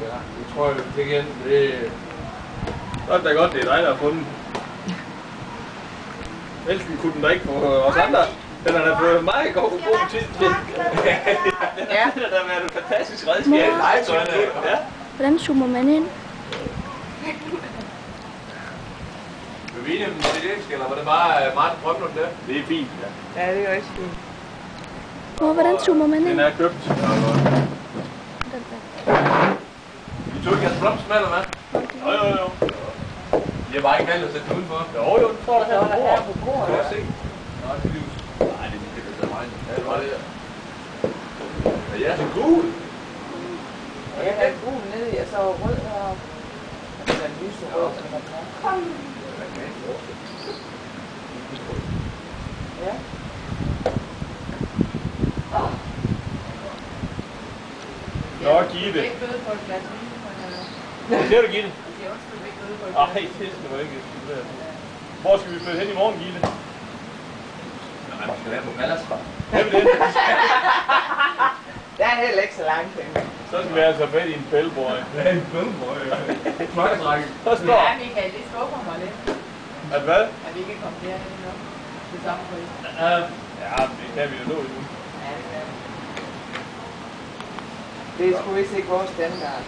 Ja, det tror jeg, det igen. Så er det da godt, det er dig, der har fundet. Ellers kunne den da ikke få os andre. Den har da fået meget god tid til. Ja, det har da været et fantastisk redskab. Ja. Hvordan zoomer man ind? Vil vi enige om den italienske, eller var det bare Martin drømte om det? Det er fint, ja. Ja, det er rigtig fint. Hvordan zoomer man ind? Den er købt. I tog ikke jeres blomst med, eller hvad? Jo. I har bare ikke valgt at sætte den udenfor. Jo, den står der her på bordet. På bordet. Skal jeg se? Nå, det er livs. Nej, det er ikke det, meget. Ja, det var det der. Ja, jeg er så gul. Og jeg havde gul nede i, og så rød heroppe. Og så den lyse rød, som der var. Ja. Nå, Gitte. Ikke bøde på et glas vin, Hvad siger du, Gitte? det er også ikke bøde på et Ej, det skal du ikke. Hvor skal vi flytte hen i morgen, Gitte? Man skal være på Ballersfart. Hvem er det? Der er heller ikke så langt hen. Så skal vi altså fat i en bellboy. Det er en bødebøj. Klokketrække. Der står. Ja, Michael, det skuffer mig lidt, At hvad? at vi ikke kan komme derhen endnu. Det samme pris. Ja, det kan vi jo nå endnu. Ja, det er det. Det er sgu vist ikke vores standard.